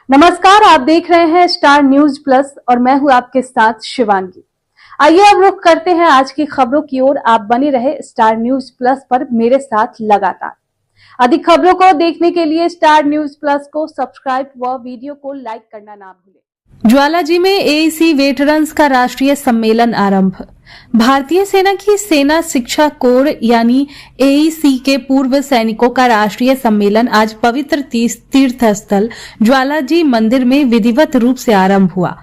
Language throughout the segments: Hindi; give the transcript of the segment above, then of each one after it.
नमस्कार, आप देख रहे हैं स्टार न्यूज प्लस और मैं हूं आपके साथ शिवांगी। आइए अब रुख करते हैं आज की खबरों की ओर। आप बने रहे स्टार न्यूज प्लस पर मेरे साथ लगातार। अधिक खबरों को देखने के लिए स्टार न्यूज प्लस को सब्सक्राइब व वीडियो को लाइक करना ना भूलें। ज्वालाजी में एईसी वेटरन्स का राष्ट्रीय सम्मेलन आरंभ। भारतीय सेना की सेना शिक्षा कोर यानी एईसी के पूर्व सैनिकों का राष्ट्रीय सम्मेलन आज पवित्र तीर्थ स्थल ज्वालाजी मंदिर में विधिवत रूप से आरंभ हुआ।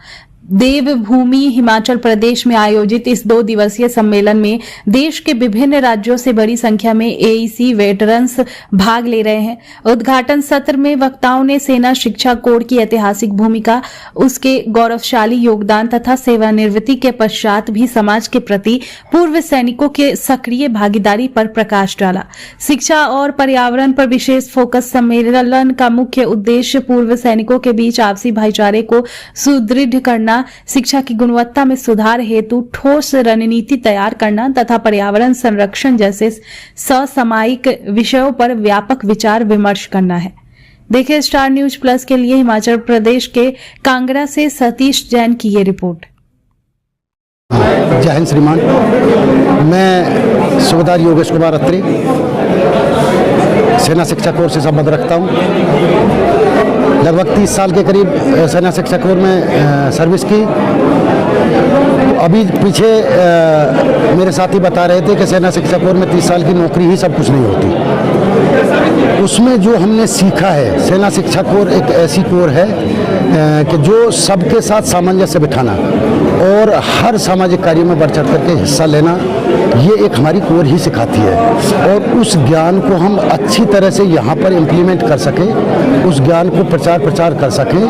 देवभूमि हिमाचल प्रदेश में आयोजित इस 2 दिवसीय सम्मेलन में देश के विभिन्न राज्यों से बड़ी संख्या में एईसी वेटरन्स भाग ले रहे हैं। उद्घाटन सत्र में वक्ताओं ने सेना शिक्षा कोर की ऐतिहासिक भूमिका, उसके गौरवशाली योगदान तथा सेवानिवृत्ति के पश्चात भी समाज के प्रति पूर्व सैनिकों के सक्रिय भागीदारी पर प्रकाश डाला। शिक्षा और पर्यावरण पर विशेष फोकस सम्मेलन का मुख्य उद्देश्य पूर्व सैनिकों के बीच आपसी भाईचारे को सुदृढ़ करना, शिक्षा की गुणवत्ता में सुधार हेतु ठोस रणनीति तैयार करना तथा पर्यावरण संरक्षण जैसे समसामयिक विषयों पर व्यापक विचार विमर्श करना है। देखिए स्टार न्यूज प्लस के लिए हिमाचल प्रदेश के कांगड़ा से सतीश जैन की ये रिपोर्ट। जय हिंद श्रीमान, मैं सूबेदार योगेश कुमार अत्री सेना शिक्षा कोर से संबंध रखता हूँ। लगभग 30 साल के करीब सेना शिक्षा कोर में सर्विस की। अभी पीछे मेरे साथी बता रहे थे कि सेना शिक्षा कोर में 30 साल की नौकरी ही सब कुछ नहीं होती। उसमें जो हमने सीखा है, सेना शिक्षा कोर एक ऐसी कोर है कि जो सबके साथ सामंजस्य बिठाना और हर सामाजिक कार्यों में बढ़ चढ़ करके हिस्सा लेना, ये एक हमारी कोर ही सिखाती है। और उस ज्ञान को हम अच्छी तरह से यहाँ पर इम्प्लीमेंट कर सकें, उस ज्ञान को प्रचार कर सकें,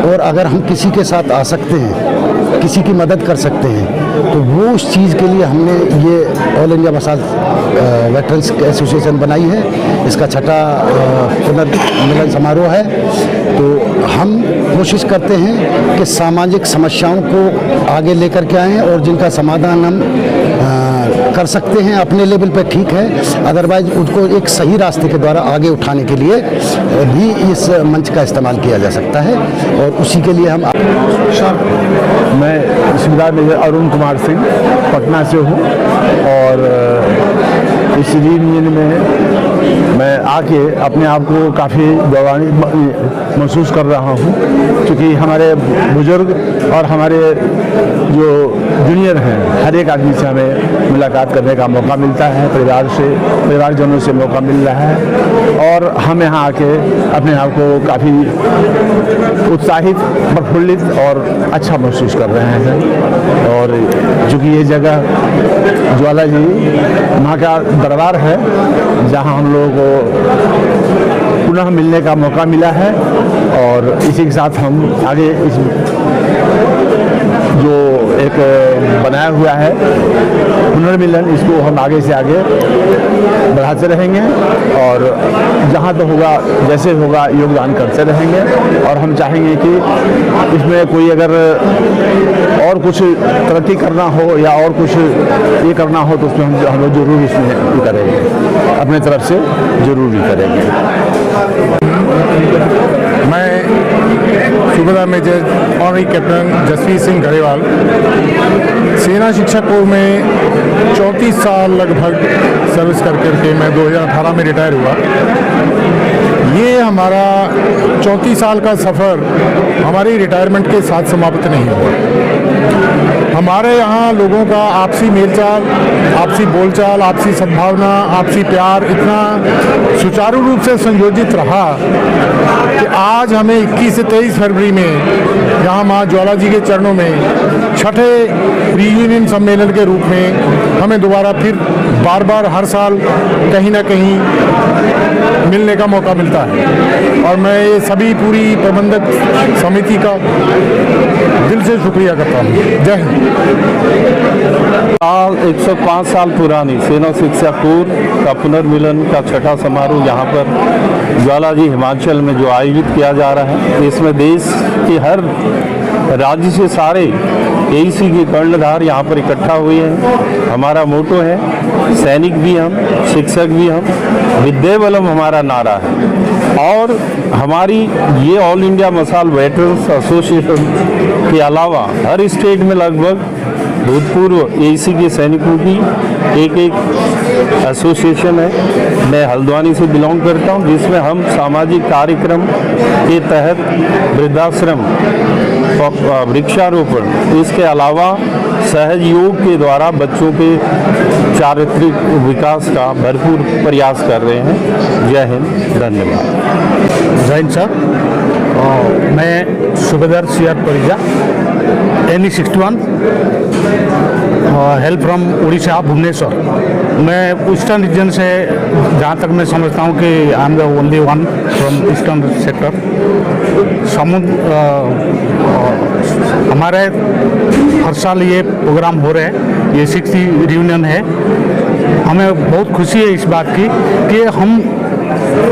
और अगर हम किसी के साथ आ सकते हैं, किसी की मदद कर सकते हैं, तो वो उस चीज़ के लिए हमने ये all India massage veterans association बनाई है। इसका 6ठा पुनर्मिलन समारोह है। तो हम कोशिश करते हैं कि सामाजिक समस्याओं को आगे लेकर के आएँ और जिनका समाधान हम कर सकते हैं अपने लेवल पे, ठीक है, अदरवाइज उनको एक सही रास्ते के द्वारा आगे उठाने के लिए भी इस मंच का इस्तेमाल किया जा सकता है। और उसी के लिए हम मैं सूबेदार मेजर अरुण कुमार सिंह पटना से हूँ और इस रीयूनियन में मैं आके अपने आप को काफ़ी गौरवान्वित महसूस कर रहा हूँ, क्योंकि हमारे बुजुर्ग और हमारे जो जूनियर हैं, हर एक आदमी से हमें मुलाकात करने का मौका मिलता है, परिवारजनों से मौका मिल रहा है, और हम यहाँ आके अपने आप को काफ़ी उत्साहित, प्रफुल्लित और अच्छा महसूस कर रहे हैं। और चूँकि ये जगह ज्वालाजी माँ का दरबार है, जहाँ हम लोगों को पुनः मिलने का मौका मिला है, और इसी के साथ हम आगे इस जो एक बनाया हुआ है पुनर्मिलन, इसको हम आगे से आगे बढ़ाते रहेंगे और जहाँ तो होगा, जैसे होगा, योगदान करते रहेंगे। और हम चाहेंगे कि इसमें कोई अगर और कुछ तरक्की करना हो या और कुछ ये करना हो, तो उसमें हम लोग जरूर इसमें ये करेंगे, अपने तरफ से जरूर ही करेंगे। मैं सूबेदार major honorary captain Jasvir Singh Grewal सेना शिक्षा कोर में 34 साल लगभग सर्विस करके मैं 2018 में रिटायर हुआ। ये हमारा 34 साल का सफ़र हमारी रिटायरमेंट के साथ समाप्त नहीं हुआ। हमारे यहाँ लोगों का आपसी मेलचाल, आपसी बोलचाल, आपसी सद्भावना, आपसी प्यार इतना सुचारू रूप से संयोजित रहा कि आज हमें 21 से 23 फरवरी में यहाँ माँ ज्वालाजी के चरणों में 6ठे रीयूनियन सम्मेलन के रूप में हमें दोबारा फिर बार हर साल कहीं ना कहीं मिलने का मौका मिलता है। और मैं ये सभी पूरी प्रबंधक समिति का दिल से शुक्रिया करता हूँ। जय हिंद। 105 साल पुरानी सेना शिक्षा कोर का पुनर्मिलन का 6ठा समारोह यहाँ पर ज्वालाजी हिमाचल में जो आयोजित किया जा रहा है, इसमें देश के हर राज्य से सारे एईसी के कर्णधार यहाँ पर इकट्ठा हुए हैं। हमारा मोटो है सैनिक भी हम, शिक्षक भी हम, विद्या बलम हमारा नारा है। और हमारी ये ऑल इंडिया मसाल वेटरन्स एसोसिएशन के अलावा हर स्टेट में लगभग भूतपूर्व एसी के सैनिकों की एक एसोसिएशन है। मैं हल्द्वानी से बिलोंग करता हूं, जिसमें हम सामाजिक कार्यक्रम के तहत वृद्धाश्रम, वृक्षारोपण, इसके अलावा सहयोग के द्वारा बच्चों के चारित्रिक विकास का भरपूर प्रयास कर रहे हैं। जय हिंद, धन्यवाद। जय हिंद सर। मैं सूबेदार CR Parija, NE 61, help from Orissa, Bhubaneswar. मैं ईस्टर्न रीजन से, जहाँ तक मैं समझता हूँ कि I am the only one from eastern sector. हमारे हर साल ये प्रोग्राम हो रहे हैं, ये 60th रियूनियन है। हमें बहुत खुशी है इस बात की कि हम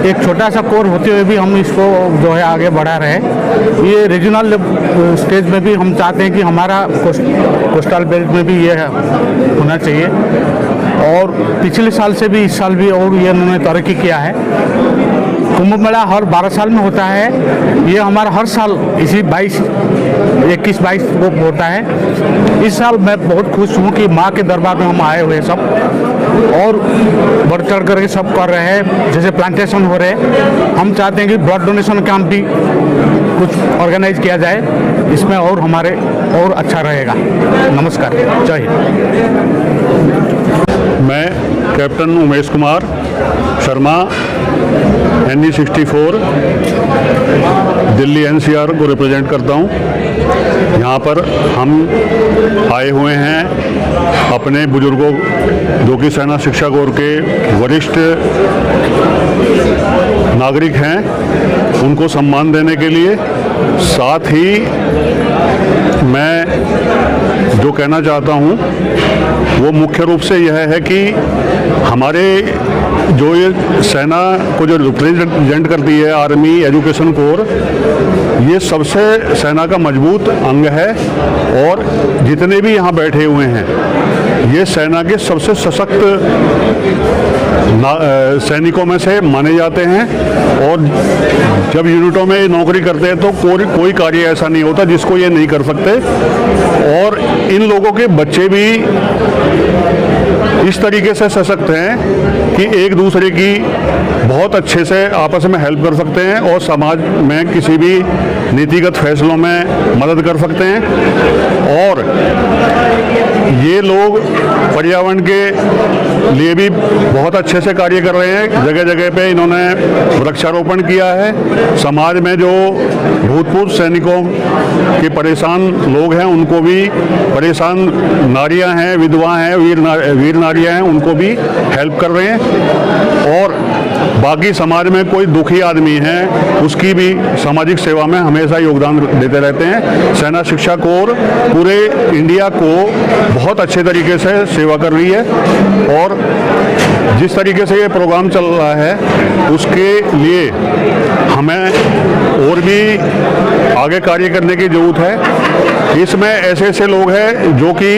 एक छोटा सा कोर होते हुए भी हम इसको जो है आगे बढ़ा रहे हैं। ये रीजनल स्टेज में भी हम चाहते हैं कि हमारा कोस्टल बेल्ट में भी ये होना चाहिए, और पिछले साल से भी इस साल भी और ये उन्होंने तरक्की किया है। कुंभ मेला हर 12 साल में होता है, ये हमारा हर साल इसी 21-22 को होता है। इस साल मैं बहुत खुश हूँ कि माँ के दरबार में हम आए हुए सब, और बढ़ चढ़ करके सब कर रहे हैं। जैसे प्लांटेशन हो रहे हैं, हम चाहते हैं कि ब्लड डोनेशन कैंप भी कुछ ऑर्गेनाइज किया जाए, इसमें और हमारे और अच्छा रहेगा। नमस्कार, जय हिंद। मैं captain Umesh Kumar Sharma, NE 64 Delhi NCR को रिप्रेजेंट करता हूँ। यहाँ पर हम आए हुए हैं अपने बुजुर्गों, जो कि सेना शिक्षा कोर के वरिष्ठ नागरिक हैं, उनको सम्मान देने के लिए। साथ ही मैं जो कहना चाहता हूँ वो मुख्य रूप से यह है कि हमारे जो ये सेना को जो रिप्रेजेंट करती है, आर्मी एजुकेशन कोर, ये सबसे सेना का मजबूत अंग है, और जितने भी यहाँ बैठे हुए हैं ये सेना के सबसे सशक्त सैनिकों में से माने जाते हैं। और जब यूनिटों में नौकरी करते हैं तो कोई कार्य ऐसा नहीं होता जिसको ये नहीं कर सकते। और इन लोगों के बच्चे भी इस तरीके से सशक्त हैं कि एक दूसरे की बहुत अच्छे से आपस में हेल्प कर सकते हैं, और समाज में किसी भी नीतिगत फैसलों में मदद कर सकते हैं। और ये लोग पर्यावरण के लिए भी बहुत अच्छे से कार्य कर रहे हैं। जगह जगह पे इन्होंने वृक्षारोपण किया है। समाज में जो भूतपूर्व सैनिकों के परेशान लोग हैं, उनको भी, परेशान नारियां हैं, विधवा हैं, वीर नारियां हैं, उनको भी हेल्प कर रहे हैं। और बाकी समाज में कोई दुखी आदमी है, उसकी भी सामाजिक सेवा में हमेशा योगदान देते रहते हैं। सेना शिक्षा कोर पूरे इंडिया को बहुत अच्छे तरीके से सेवा कर रही है, और जिस तरीके से ये प्रोग्राम चल रहा है उसके लिए हमें और भी आगे कार्य करने की ज़रूरत है। इसमें ऐसे ऐसे लोग हैं जो कि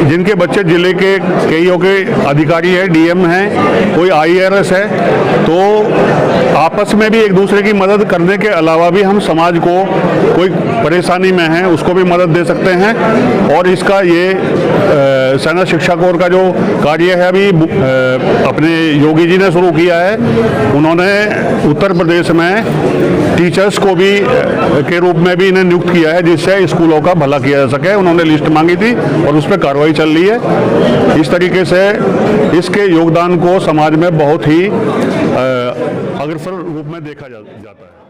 जिनके बच्चे जिले के कईयों के अधिकारी हैं, DM हैं, कोई IRS है, तो आपस में भी एक दूसरे की मदद करने के अलावा भी हम समाज को कोई परेशानी में है उसको भी मदद दे सकते हैं। और इसका ये सेना शिक्षा कोर का जो कार्य है अभी अपने योगी जी ने शुरू किया है। उन्होंने उत्तर प्रदेश में टीचर्स को भी के रूप में भी इन्हें नियुक्त किया है, जिससे स्कूलों का भला किया जा सके। उन्होंने लिस्ट मांगी थी और उस पर कार्रवाई चल रही है। इस तरीके से इसके योगदान को समाज में बहुत ही अग्रसर रूप में देखा जाता है।